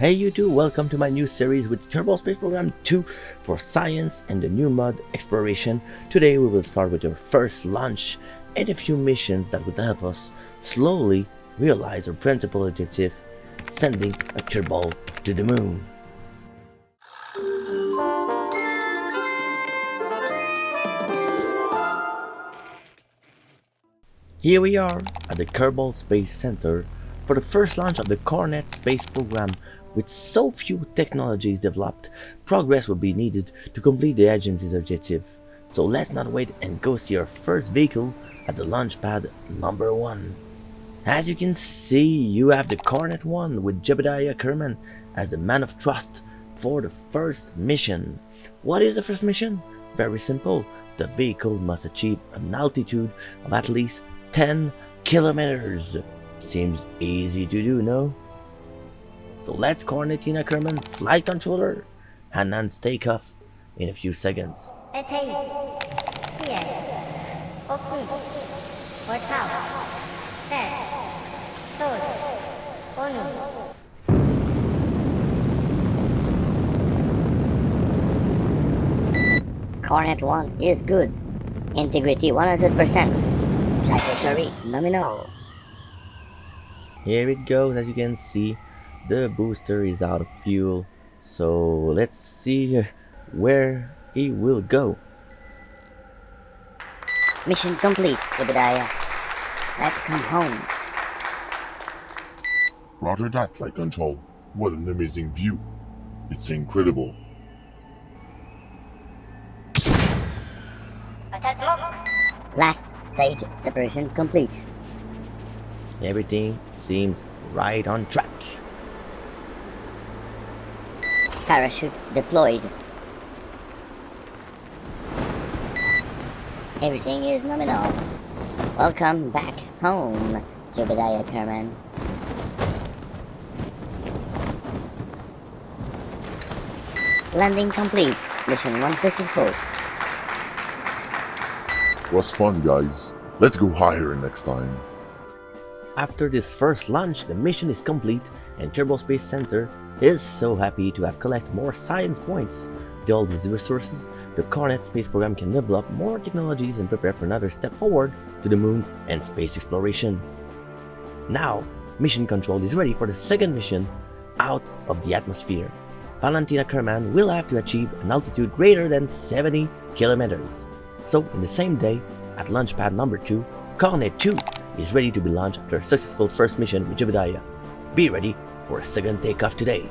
Hey YouTube, welcome to my new series with Kerbal Space Program 2 for science and the new mod exploration. Today we will start with our first launch and a few missions that would help us slowly realize our principal objective, sending a Kerbal to the moon. Here we are at the Kerbal Space Center for the first launch of the Kerbal Space Program. With so few technologies developed, progress will be needed to complete the agency's objective. So let's not wait and go see our first vehicle at the launch pad number 1. As you can see, you have the Kerbal 1 with Jebediah Kerman as the man of trust for the first mission. What is the first mission? Very simple. The vehicle must achieve an altitude of at least 10 kilometers. Seems easy to do, no? So let's Cornetina Kerman, flight controller, and then take off in a few seconds. Cornet 1 is good. Integrity 100%. Trajectory nominal. Here it goes. As you can see, the booster is out of fuel, so let's see where he will go. Mission complete, Jebediah. Let's come home. Roger that, flight control. What an amazing view. It's incredible. Last stage separation complete. Everything seems right on track. Parachute deployed. Everything is nominal. Welcome back home, Jebediah Kerman. Landing complete. Mission 1 successful. Was fun, guys. Let's go higher next time. After this first launch, the mission is complete and Kerbal Space Center is so happy to have collected more science points. With all these resources, the Kerbal Space Program can develop more technologies and prepare for another step forward to the moon and space exploration. Now, Mission Control is ready for the second mission out of the atmosphere. Valentina Kerman will have to achieve an altitude greater than 70 kilometers. So, in the same day, at launch pad number 2, Kerbal 2 is ready to be launched after a successful first mission with Jebediah. Be ready for a second takeoff today.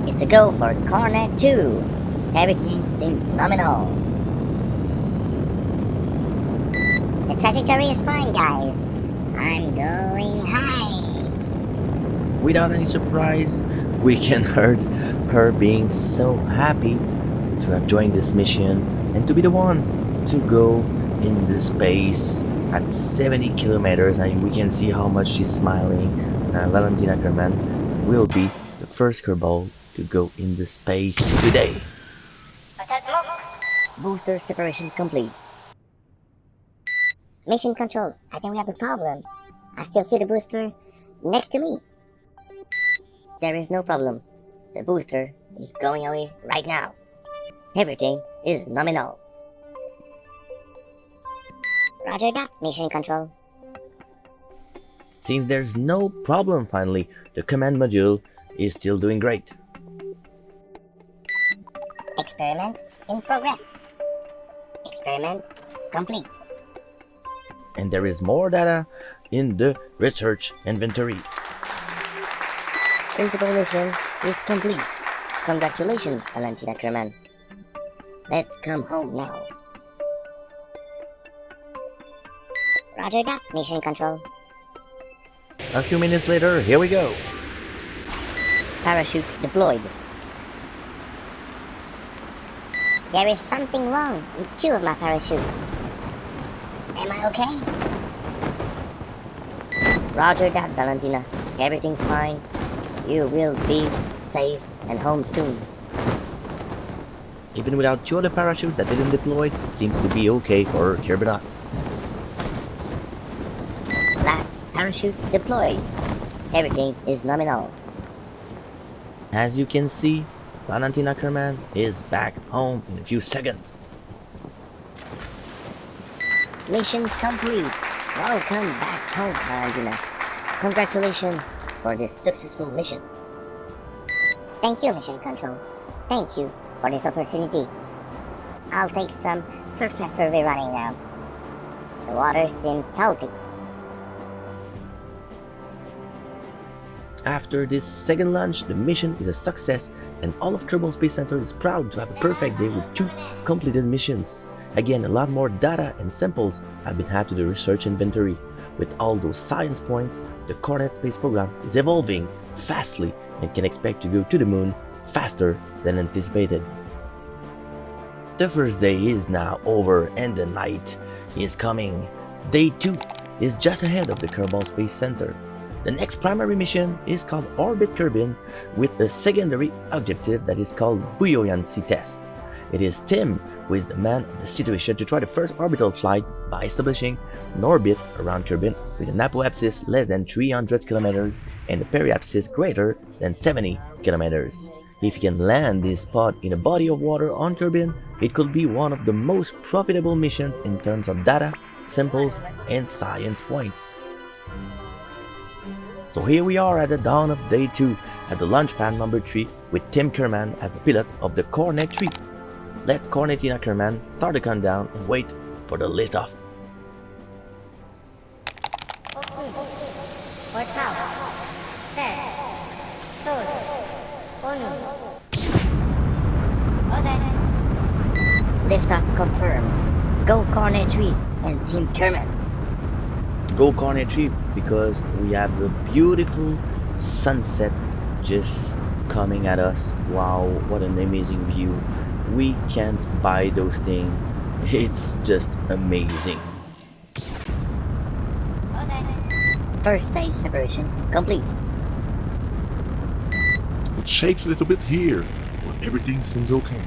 It's a go for Kerbal 2. Everything seems nominal. The trajectory is fine, guys. I'm going high. Without any surprise, we can hear her being so happy to have joined this mission and to be the one to go in the space at 70 kilometers, and we can see how much she's smiling. Valentina Kerman will be the first Kerbal to go in the space today. Booster separation complete. Mission control, I think we have a problem. I still feel the booster next to me. There is no problem. The booster is going away right now. Everything is nominal. Roger that, mission control. Seems there's no problem finally. The command module is still doing great. Experiment in progress. Experiment complete. And there is more data in the research inventory. Principal mission is complete. Congratulations, Valentina Kerman. Let's come home now. Roger that, mission control. A few minutes later, here we go. Parachutes deployed. There is something wrong with 2 of my parachutes. Am I okay? Roger that, Valentina. Everything's fine. You will be safe and home soon. Even without 2 other parachutes that didn't deploy, it seems to be okay for Kerbal. Last parachute deployed. Everything is nominal. As you can see, Valentin Ackerman is back home in a few seconds. Mission complete. Welcome back home, Valentina. Congratulations for this successful mission. Thank you, Mission Control. Thank you for this opportunity. I'll take some surface survey running now. The water seems salty. After this second launch, the mission is a success and all of Kerbal Space Center is proud to have a perfect day with 2 completed missions. Again, a lot more data and samples have been added to the research inventory. With all those science points, the Cornet Space Program is evolving fastly and can expect to go to the moon faster than anticipated. The first day is now over and the night is coming. Day 2 is just ahead of the Kerbal Space Center. The next primary mission is called Orbit Kerbin with a secondary objective that is called buoyancy test. It is Tim who is the man of the situation to try the first orbital flight by establishing an orbit around Kerbin with an apoapsis less than 300 kilometers and a periapsis greater than 70 kilometers. If he can land this spot in a body of water on Kerbin, it could be one of the most profitable missions in terms of data, samples, and science points. So here we are at the dawn of day 2 at the launch pad number 3 with Tim Kerman as the pilot of the Cornet 3. Let Cornetina Kerman start the countdown and wait for the liftoff. Liftoff confirmed. Go Cornet 3 and Tim Kerman. Go Cornet 3 because we have a beautiful sunset just coming at us. Wow, what an amazing view. We can't buy those things. It's just amazing. First stage separation complete. It shakes a little bit here, but everything seems okay.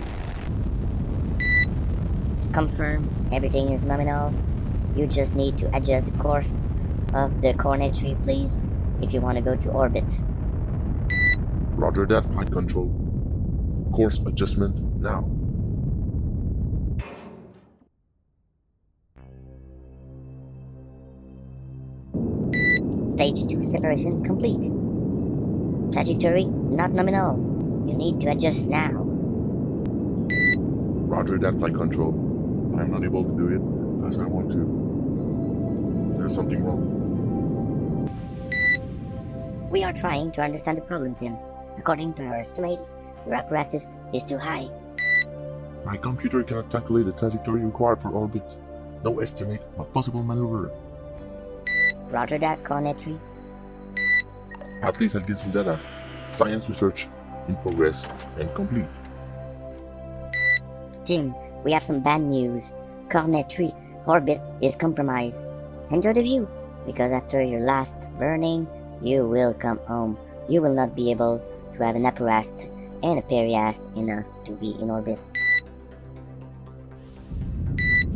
Confirm everything is nominal. You just need to adjust the course of the Cornet 3, please, if you want to go to orbit. Roger that, flight control. Course adjustment now. Stage 2 separation complete. Trajectory not nominal. You need to adjust now. Roger that, flight control. I'm not able to do it because I want to. There's something wrong. We are trying to understand the problem, Tim. According to our estimates, your apparatus is too high. My computer cannot calculate the trajectory required for orbit. No estimate of possible maneuver. Roger that, Cornet 3. At least I'll get some data. Science research in progress and complete. Tim, we have some bad news. Cornet 3 orbit is compromised. Enjoy the view, because after your last burning, you will come home. You will not be able to have an apparatus and a periast enough to be in orbit.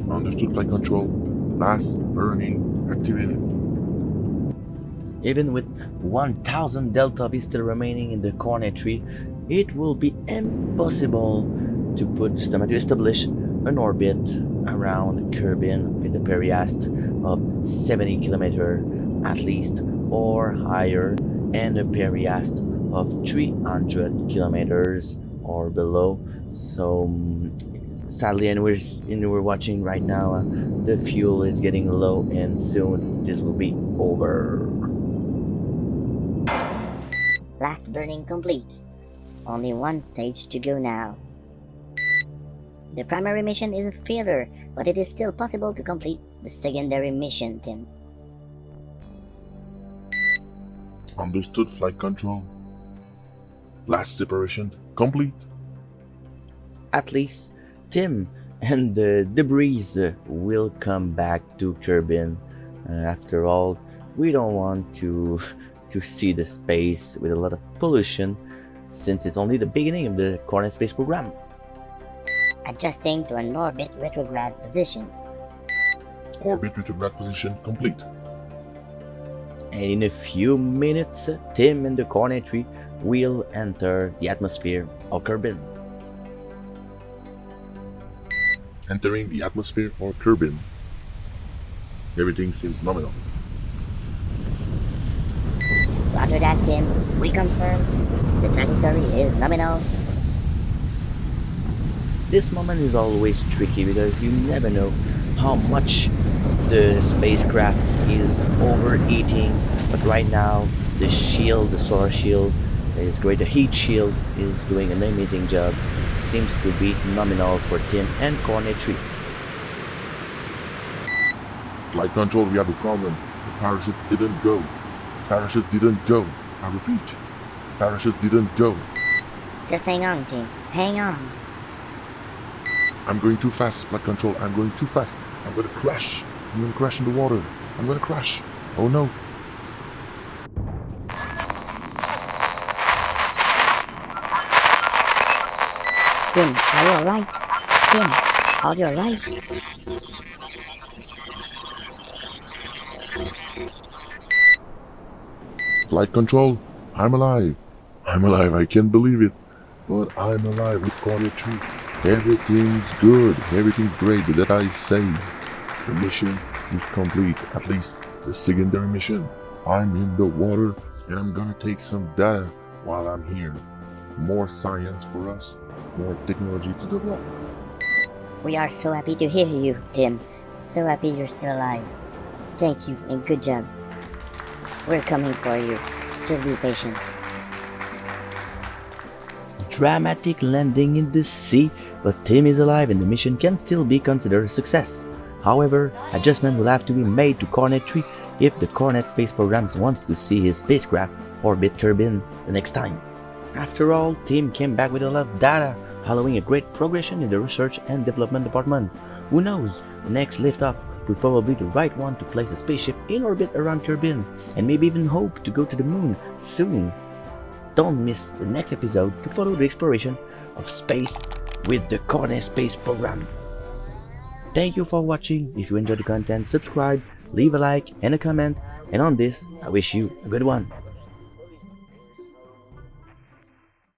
Understood, flight control. Last burning activated. Even with 1000 Delta V still remaining in the Cornet 3, it will be impossible to establish an orbit around Kerbin with a periast of 70 km at least or higher and a periast of 300 kilometers or below. So sadly, and we're watching right now, the fuel is getting low and soon this will be over. Last burning complete. Only one stage to go now. The primary mission is a failure, but it is still possible to complete the secondary mission, Tim. Understood, flight control. Last separation complete. At least Tim and the debris will come back to Kerbin. After all, we don't want to see the space with a lot of pollution, since it's only the beginning of the Cornet Space Program. adjusting to an orbit retrograde position. Orbit retrograde position complete. And in a few minutes, Tim and the Cornet tree will enter the atmosphere of Kerbin. Entering the atmosphere or Kerbin. Everything seems nominal. Roger that, Tim. We confirm the trajectory is nominal. This moment is always tricky because you never know how much the spacecraft is overheating, but right now the shield, the solar shield is great. The heat shield is doing an amazing job. Seems to be nominal for Tim and Cornet tree. Flight control, we have a problem. The parachute didn't go. Parachute didn't go. I repeat, parachute didn't go. Just hang on, Tim. Hang on. I'm going too fast, flight control. I'm going too fast. I'm gonna crash. I'm gonna crash in the water. I'm gonna crash. Oh no. Tim, are you alright? Tim, are you alright? Flight control, I'm alive. I'm alive, I can't believe it. But I'm alive with Cornet tree. Everything's good. Everything's great. The data is saved. The mission is complete. At least the secondary mission. I'm in the water and I'm gonna take some data while I'm here. More science for us. More technology to develop. We are so happy to hear you, Tim. So happy you're still alive. Thank you and good job. We're coming for you. Just be patient. Dramatic landing in the sea, but Tim is alive and the mission can still be considered a success. However, adjustment will have to be made to Cornet tree if the Cornet Space Program wants to see his spacecraft orbit Kerbin the next time. After all, Tim came back with a lot of data, allowing a great progression in the research and development department. Who knows, the next liftoff will probably be the right one to place a spaceship in orbit around Kerbin, and maybe even hope to go to the moon soon. Don't miss the next episode to follow the exploration of space with the Kerbal Space Program. Thank you for watching. If you enjoyed the content, subscribe, leave a like and a comment, and on this, I wish you a good one.